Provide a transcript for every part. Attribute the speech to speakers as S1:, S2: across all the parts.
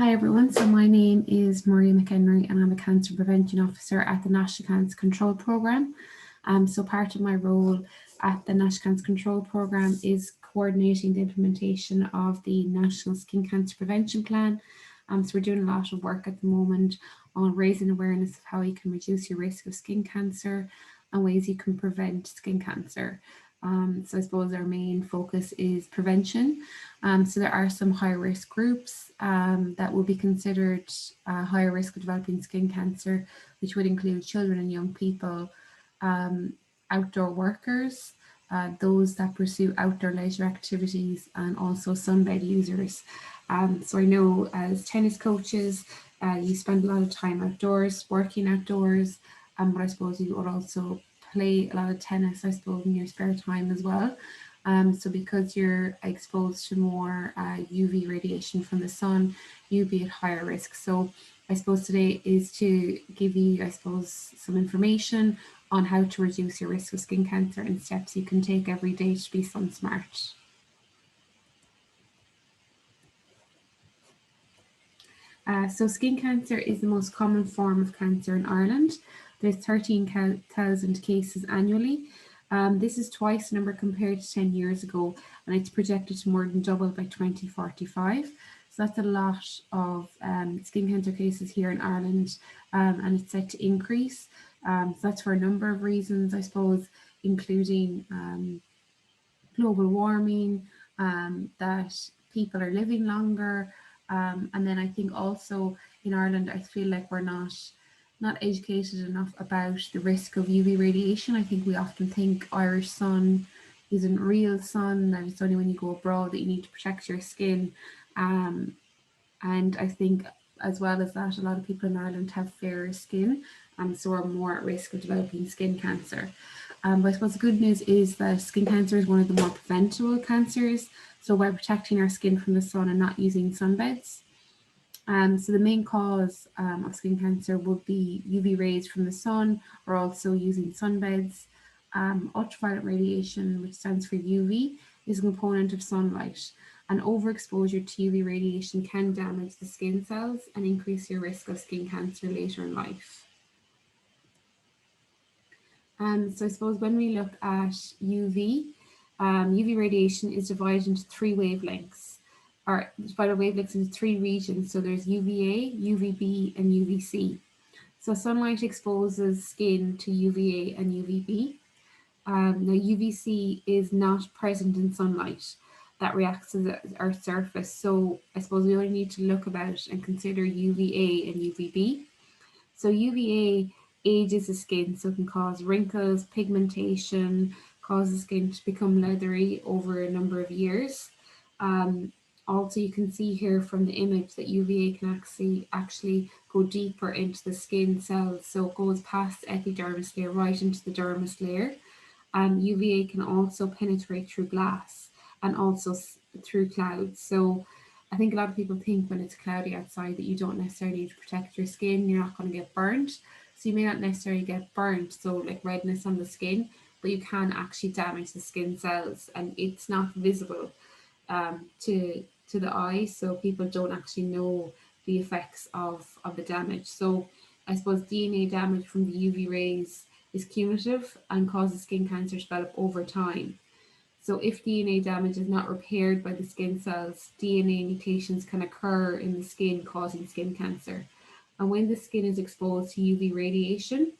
S1: Hi everyone, so my name is Maria McHenry and I'm a Cancer Prevention Officer at the National Cancer Control Programme. So part of my role at the National Cancer Control Programme is coordinating the implementation of the National Skin Cancer Prevention Plan. So we're doing a lot of work at the moment on raising awareness of how you can reduce your risk of skin cancer and ways you can prevent skin cancer. So I suppose our main focus is prevention. So there are some high risk groups that will be considered higher risk of developing skin cancer, which would include children and young people, outdoor workers, those that pursue outdoor leisure activities, and also sunbed users. So I know as tennis coaches, you spend a lot of time outdoors, working outdoors, but I suppose you would also play a lot of tennis, I suppose, in your spare time as well. So because you're exposed to more UV radiation from the sun, you'd be at higher risk. So I suppose today is to give you, I suppose, some information on how to reduce your risk of skin cancer and steps you can take every day to be SunSmart. So skin cancer is the most common form of cancer in Ireland. There's 13,000 cases annually. This is twice the number compared to 10 years ago, and it's projected to more than double by 2045. So that's a lot of skin cancer cases here in Ireland, and it's set to increase. So that's for a number of reasons, I suppose, including global warming, that people are living longer, and then I think also in Ireland, I feel like we're not educated enough about the risk of UV radiation. I think we often think Irish sun isn't real sun, that it's only when you go abroad that you need to protect your skin. Um, and I think as well as that, a lot of people in Ireland have fairer skin, so are more at risk of developing skin cancer. But I suppose the good news is that skin cancer is one of the more preventable cancers. So by protecting our skin from the sun and not using sunbeds. So the main cause of skin cancer would be UV rays from the sun, or also using sunbeds. Ultraviolet radiation, which stands for UV, is a component of sunlight, and overexposure to UV radiation can damage the skin cells and increase your risk of skin cancer later in life. So I suppose when we look at UV, UV radiation is divided into three wavelengths, or divided wavelengths into three regions. So there's UVA, UVB, and UVC. So sunlight exposes skin to UVA and UVB. Now UVC is not present in sunlight that reacts to the Earth's surface. So I suppose we only need to look about and consider UVA and UVB. So UVA ages the skin, so it can cause wrinkles, pigmentation, cause the skin to become leathery over a number of years. Also, you can see here from the image that UVA can actually go deeper into the skin cells, so it goes past the epidermis layer right into the dermis layer. UVA can also penetrate through glass and also through clouds. So I think a lot of people think when it's cloudy outside that you don't necessarily need to protect your skin, you're not going to get burnt. So you may not necessarily get burnt, so like redness on the skin, but you can actually damage the skin cells, and it's not visible to the eye, so people don't actually know the effects of the damage. So I suppose DNA damage from the UV rays is cumulative and causes skin cancer to develop over time. So if DNA damage is not repaired by the skin cells, DNA mutations can occur in the skin, causing skin cancer. And when the skin is exposed to UV radiation,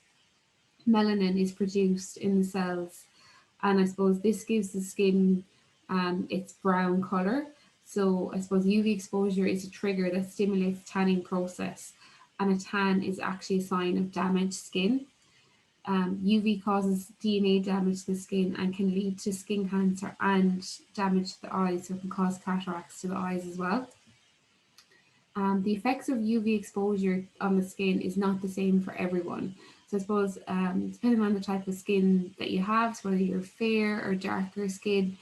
S1: melanin is produced in the cells. And I suppose this gives the skin its brown color. So I suppose UV exposure is a trigger that stimulates the tanning process. And a tan is actually a sign of damaged skin. UV causes DNA damage to the skin and can lead to skin cancer and damage to the eyes, so it can cause cataracts to the eyes as well. The effects of UV exposure on the skin is not the same for everyone. So I suppose depending on the type of skin that you have, so whether you're fair or darker skin,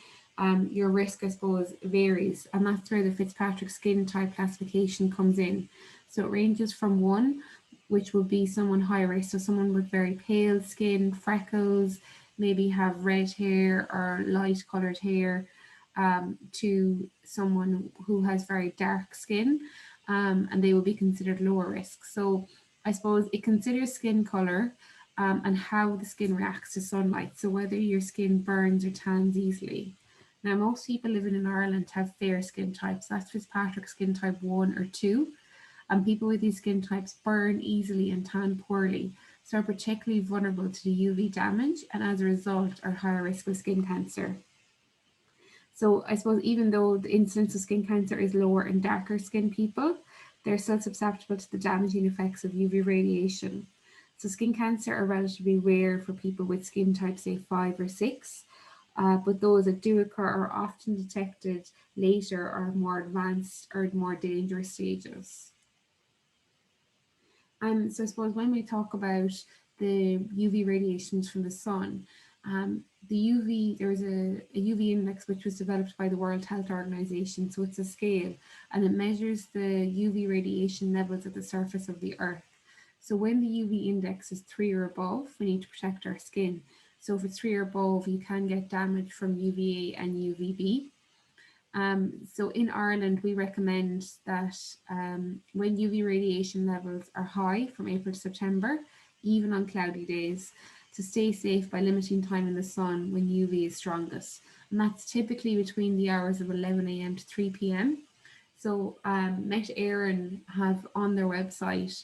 S1: your risk, I suppose, varies. And that's where the Fitzpatrick skin type classification comes in. So it ranges from 1, which would be someone high risk, so someone with very pale skin, freckles, maybe have red hair or light coloured hair, to someone who has very dark skin. and they will be considered lower risk. So I suppose it considers skin color and how the skin reacts to sunlight. So whether your skin burns or tans easily. Now, most people living in Ireland have fair skin types. That's Fitzpatrick skin type 1 or 2. And people with these skin types burn easily and tan poorly, so are particularly vulnerable to the UV damage and as a result are higher risk of skin cancer. So I suppose even though the incidence of skin cancer is lower in darker skinned people, they're still susceptible to the damaging effects of UV radiation. So skin cancer are relatively rare for people with skin type say 5 or 6, but those that do occur are often detected later or more advanced or more dangerous stages. So I suppose when we talk about the UV radiations from the sun, the UV, there was a UV index which was developed by the World Health Organization. So it's a scale and it measures the UV radiation levels at the surface of the earth. So when the UV index is 3 or above, we need to protect our skin. So if it's 3 or above, you can get damage from UVA and UVB. So in Ireland, we recommend that when UV radiation levels are high from April to September, even on cloudy days, to stay safe by limiting time in the sun when UV is strongest. And that's typically between the hours of 11 a.m. to 3 p.m. So Met Éireann have on their website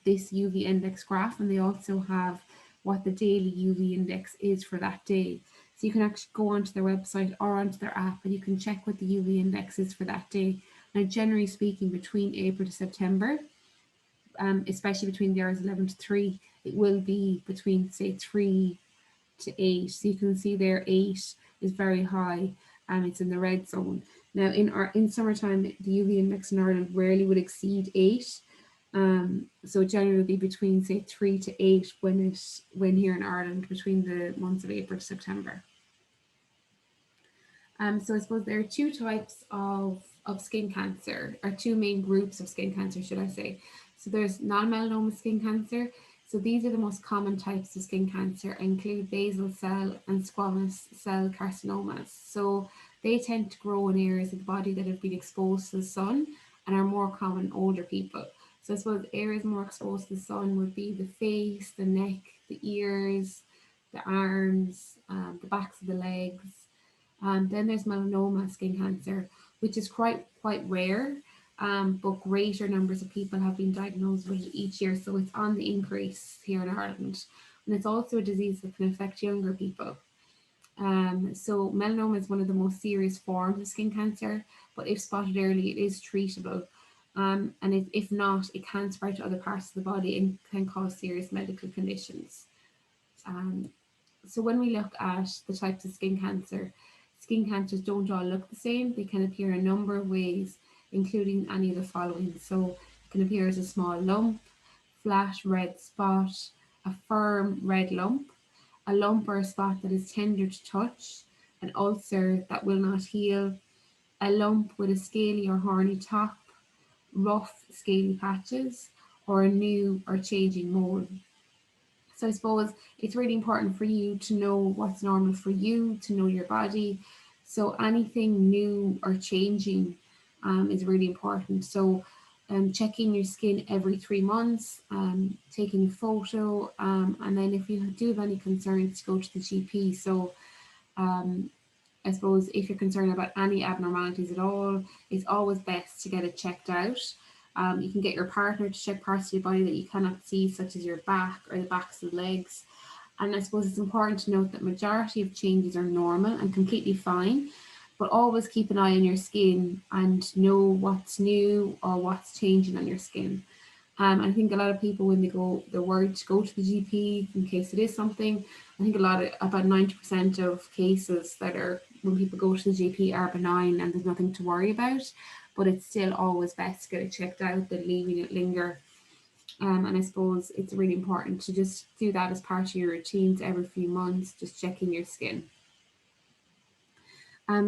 S1: this UV index graph, and they also have what the daily UV index is for that day. So you can actually go onto their website or onto their app and you can check what the UV index is for that day. Now, generally speaking, between April to September, especially between the hours 11 to 3, it will be between, say, 3 to 8. So you can see there 8 is very high and it's in the red zone. Now, in summertime, the UV index in Ireland rarely would exceed 8. So generally be between say 3 to 8 when here in Ireland between the months of April to September. So I suppose there are two types of skin cancer, or two main groups of skin cancer, should I say. So there's non-melanoma skin cancer. So these are the most common types of skin cancer, include basal cell and squamous cell carcinomas. So they tend to grow in areas of the body that have been exposed to the sun and are more common in older people. So I suppose areas more exposed to the sun would be the face, the neck, the ears, the arms, the backs of the legs. Then there's melanoma skin cancer, which is quite rare, but greater numbers of people have been diagnosed with it each year. So it's on the increase here in Ireland. And it's also a disease that can affect younger people. So melanoma is one of the most serious forms of skin cancer, but if spotted early, it is treatable. And if not, it can spread to other parts of the body and can cause serious medical conditions. So when we look at the types of skin cancers don't all look the same. They can appear in a number of ways, including any of the following. So it can appear as a small lump, flat red spot, a firm red lump, a lump or a spot that is tender to touch, an ulcer that will not heal, a lump with a scaly or horny top, rough scaly patches, or a new or changing mole. So I suppose it's really important for you to know what's normal for you, to know your body. So anything new or changing is really important. So checking your skin every 3 months, taking a photo, and then if you do have any concerns, go to the GP. So I suppose if you're concerned about any abnormalities at all, it's always best to get it checked out. You can get your partner to check parts of your body that you cannot see, such as your back or the backs of the legs. And I suppose it's important to note that majority of changes are normal and completely fine, but always keep an eye on your skin and know what's new or what's changing on your skin. I think a lot of people, when they're worried to go to the GP in case it is something. I think about 90% of cases that are when people go to the GP are benign and there's nothing to worry about, but it's still always best to get it checked out than leaving it linger. And I suppose it's really important to just do that as part of your routines every few months, just checking your skin.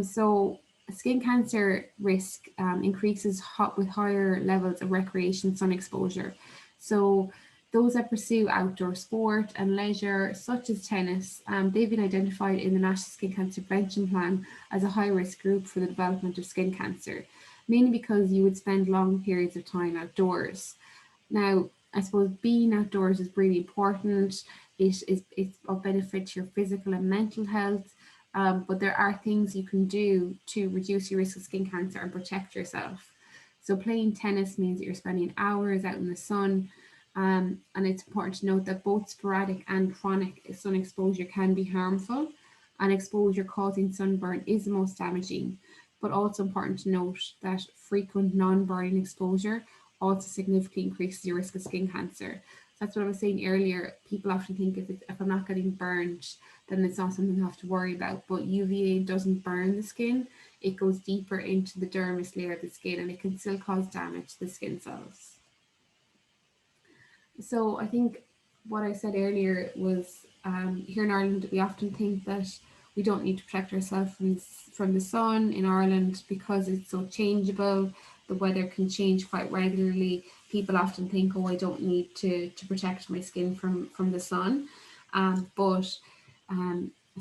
S1: So skin cancer risk increases with higher levels of recreation sun exposure. So those that pursue outdoor sport and leisure, such as tennis, they've been identified in the National Skin Cancer Prevention Plan as a high-risk group for the development of skin cancer. mainly because you would spend long periods of time outdoors. Now, I suppose being outdoors is really important. It's of benefit to your physical and mental health. But there are things you can do to reduce your risk of skin cancer and protect yourself. So playing tennis means that you're spending hours out in the sun. And it's important to note that both sporadic and chronic sun exposure can be harmful, and exposure causing sunburn is the most damaging. But also important to note that frequent non-burning exposure also significantly increases your risk of skin cancer. That's what I was saying earlier. People often think if I'm not getting burned, then it's not something I have to worry about. But UVA doesn't burn the skin. It goes deeper into the dermis layer of the skin, and it can still cause damage to the skin cells. So I think what I said earlier was, here in Ireland, we often think that we don't need to protect ourselves from the sun in Ireland because it's so changeable. The weather can change quite regularly. People often think, oh, I don't need to protect my skin from the sun. But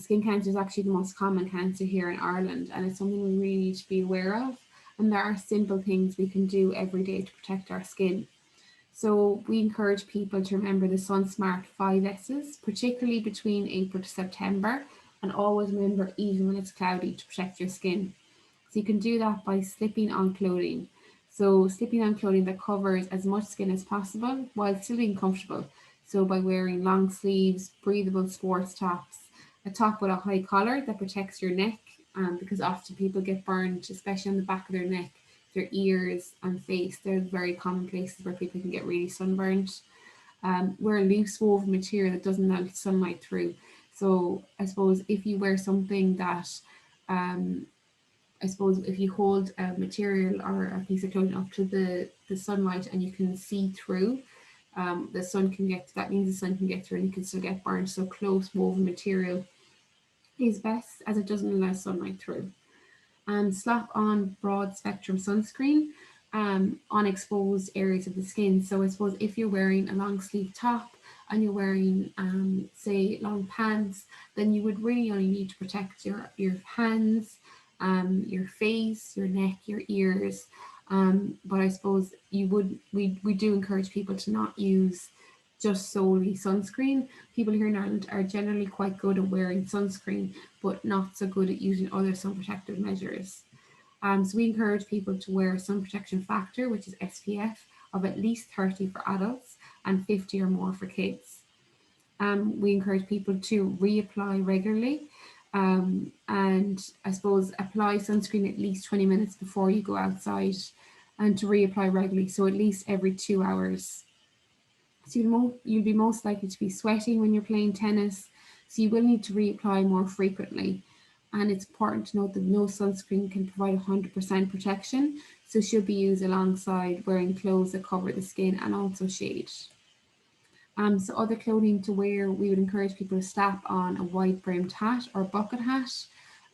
S1: skin cancer is actually the most common cancer here in Ireland, and it's something we really need to be aware of. And there are simple things we can do every day to protect our skin. So we encourage people to remember the SunSmart 5S's, particularly between April to September, and always remember even when it's cloudy to protect your skin. So you can do that by slipping on clothing. So slipping on clothing that covers as much skin as possible while still being comfortable. So by wearing long sleeves, breathable sports tops, a top with a high collar that protects your neck, because often people get burned, especially on the back of their neck, their ears and face. They're very common places where people can get really sunburned. Wear a loose woven material that doesn't let sunlight through. So I suppose if you wear something that, I suppose if you hold a material or a piece of clothing up to the sunlight and you can see through, the sun can get, that means the sun can get through and you can still get burned. So close woven material is best as it doesn't allow sunlight through. And slap on broad spectrum sunscreen on exposed areas of the skin. So I suppose if you're wearing a long sleeve top and you're wearing, say, long pants, then you would really only need to protect your hands, your face, your neck, your ears. But I suppose we do encourage people to not use just solely sunscreen. People here in Ireland are generally quite good at wearing sunscreen, but not so good at using other sun protective measures. So we encourage people to wear a sun protection factor, which is SPF, of at least 30 for adults and 50 or more for kids. We encourage people to reapply regularly. And I suppose apply sunscreen at least 20 minutes before you go outside, and to reapply regularly, so at least every 2 hours. So you'll be most likely to be sweating when you're playing tennis, so you will need to reapply more frequently. And it's important to note that no sunscreen can provide 100% protection, so should be used alongside wearing clothes that cover the skin and also shade. So other clothing to wear, we would encourage people to strap on a wide brimmed hat or bucket hat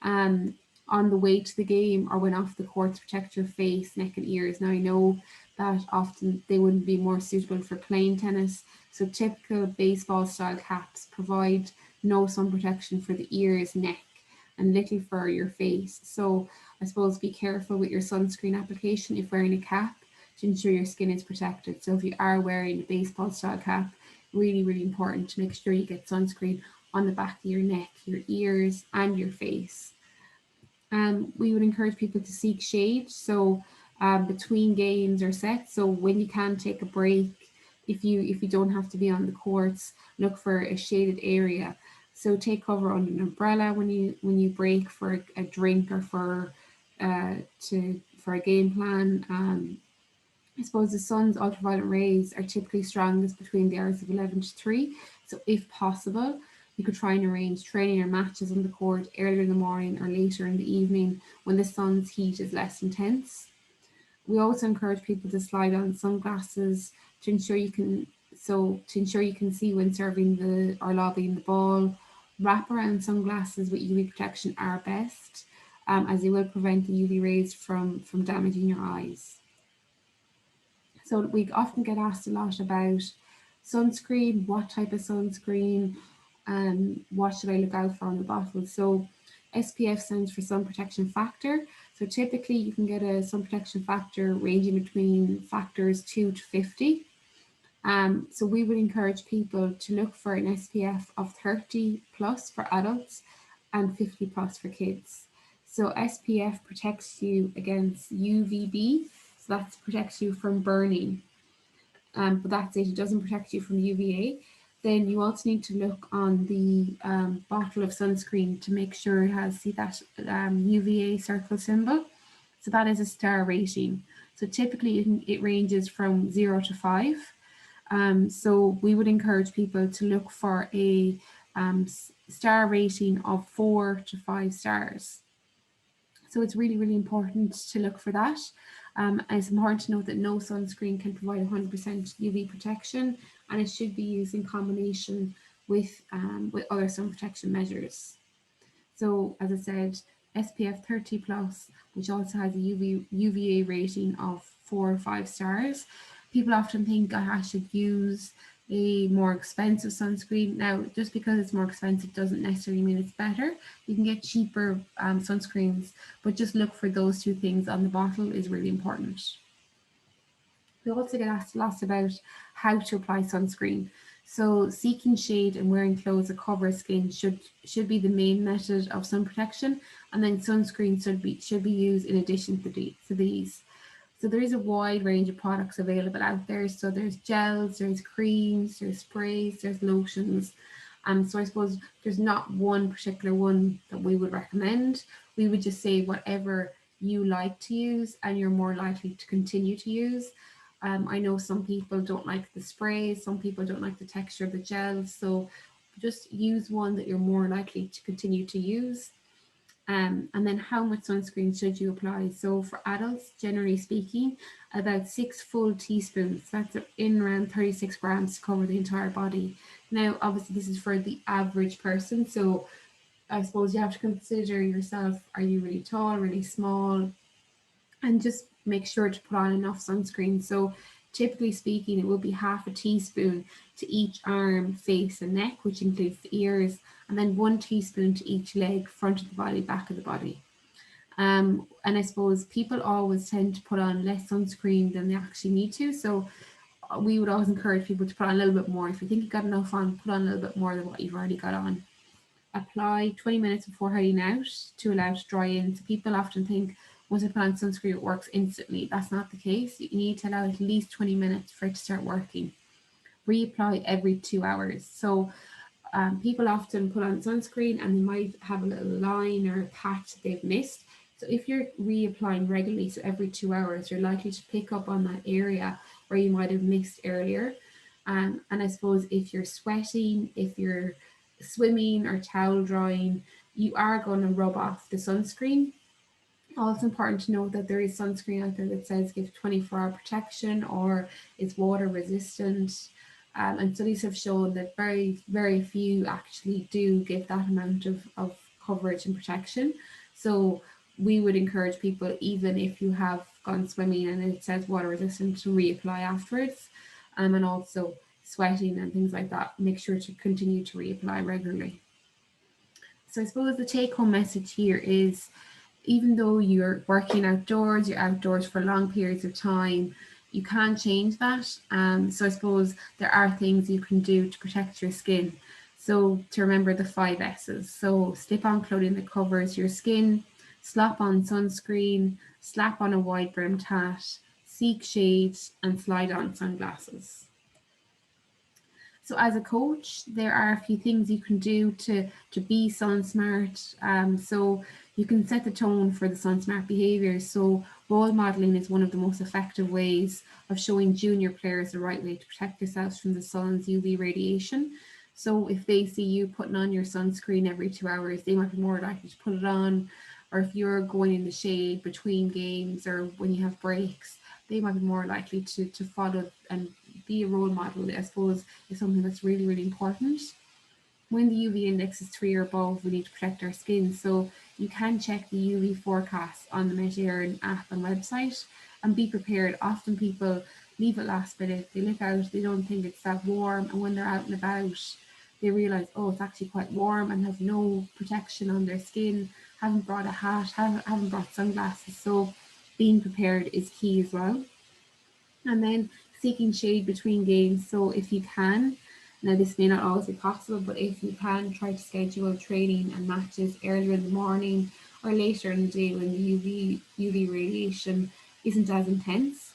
S1: um, on the way to the game or when off the court to protect your face, neck and ears. Now I know that often they wouldn't be more suitable for playing tennis. So typical baseball style caps provide no sun protection for the ears, neck and little for your face. So I suppose be careful with your sunscreen application if wearing a cap to ensure your skin is protected. So if you are wearing a baseball style cap, really, really important to make sure you get sunscreen on the back of your neck, your ears, and your face. We would encourage people to seek shade. So between games or sets, so when you can take a break, if you don't have to be on the courts, look for a shaded area. So take cover under an umbrella when you break for a drink or for a game plan. I suppose the sun's ultraviolet rays are typically strongest between the hours of 11 to 3. So if possible, you could try and arrange training or matches on the court earlier in the morning or later in the evening when the sun's heat is less intense. We also encourage people to slide on sunglasses to ensure you can see when serving or lobbying the ball. Wraparound sunglasses with UV protection are best, as they will prevent the UV rays from damaging your eyes. So we often get asked a lot about sunscreen, what type of sunscreen, what should I look out for on the bottle. So SPF stands for sun protection factor. So typically you can get a sun protection factor ranging between factors 2 to 50. So we would encourage people to look for an SPF of 30 plus for adults and 50 plus for kids. So SPF protects you against UVB, so that protects you from burning. But that's it, it doesn't protect you from UVA. Then you also need to look on the bottle of sunscreen to make sure it has, see that UVA circle symbol? So that is a star rating. So typically it ranges from 0 to 5. So we would encourage people to look for a star rating of 4 to 5 stars. So it's really, really important to look for that. And it's important to note that no sunscreen can provide 100% UV protection, and it should be used in combination with other sun protection measures. So as I said, SPF 30 plus, which also has a UVA rating of 4 or 5 stars. People often think I should use a more expensive sunscreen. Now, just because it's more expensive doesn't necessarily mean it's better. You can get cheaper sunscreens, but just look for those two things on the bottle is really important. We also get asked lots about how to apply sunscreen. So seeking shade and wearing clothes that cover skin should be the main method of sun protection, and then sunscreen should be used in addition to these. So there is a wide range of products available out there. So there's gels, there's creams, there's sprays, there's lotions. So I suppose there's not one particular one that we would recommend. We would just say whatever you like to use and you're more likely to continue to use. I know some people don't like the sprays, some people don't like the texture of the gels. So just use one that you're more likely to continue to use. And then how much sunscreen should you apply? So for adults, generally speaking, about 6 full teaspoons, that's in around 36 grams to cover the entire body. Now, obviously this is for the average person. So I suppose you have to consider yourself, are you really tall, really small? And just make sure to put on enough sunscreen. So typically speaking, it will be half a teaspoon to each arm, face and neck, which includes the ears, and then 1 teaspoon to each leg, front of the body, back of the body. And I suppose people always tend to put on less sunscreen than they actually need to. So we would always encourage people to put on a little bit more. If you think you've got enough on, put on a little bit more than what you've already got on. Apply 20 minutes before heading out to allow it to dry in. So people often think once I put on sunscreen, it works instantly. That's not the case. You need to allow at least 20 minutes for it to start working. Reapply every 2 hours. So people often put on sunscreen and they might have a little line or a patch they've missed. So if you're reapplying regularly, so every 2 hours, you're likely to pick up on that area where you might have missed earlier. And I suppose if you're sweating, if you're swimming or towel drying, you are going to rub off the sunscreen. Also important to note that there is sunscreen out there that says give 24-hour protection or is water resistant. And studies have shown that very, very few actually do give that amount of coverage and protection. So we would encourage people, even if you have gone swimming and it says water resistant, to reapply afterwards. And also sweating and things like that, make sure to continue to reapply regularly. So I suppose the take-home message here is, even though you're working outdoors, you're outdoors for long periods of time, you can change that. So I suppose there are things you can do to protect your skin. So to remember the 5 S's. So slip on clothing that covers your skin, slap on sunscreen, slap on a wide brimmed hat, seek shade, and slide on sunglasses. So as a coach, there are a few things you can do to be SunSmart. So you can set the tone for the SunSmart behaviours. So role modelling is one of the most effective ways of showing junior players the right way to protect yourselves from the sun's UV radiation. So if they see you putting on your sunscreen every 2 hours, they might be more likely to put it on. Or if you're going in the shade between games or when you have breaks, they might be more likely to follow and be a role model, I suppose, is something that's really, really important. When the UV index is 3 or above, we need to protect our skin. So you can check the UV forecast on the Met app and website and be prepared. Often people leave it last minute, they look out, they don't think it's that warm, and when they're out and about, they realize, oh, it's actually quite warm and has no protection on their skin, haven't brought a hat, haven't brought sunglasses. So being prepared is key as well. And then seeking shade between games. So if you can, now this may not always be possible, but if you can, try to schedule training and matches earlier in the morning or later in the day when the UV radiation isn't as intense.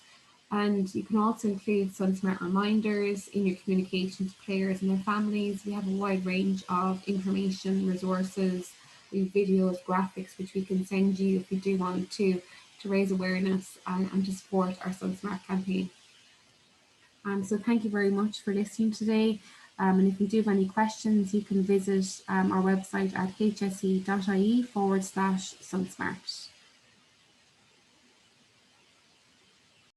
S1: And you can also include SunSmart reminders in your communication to players and their families. We have a wide range of information, resources, videos, graphics, which we can send you if you do want to raise awareness and to support our SunSmart campaign. So thank you very much for listening today. And if you do have any questions, you can visit our website at hse.ie/sunsmart.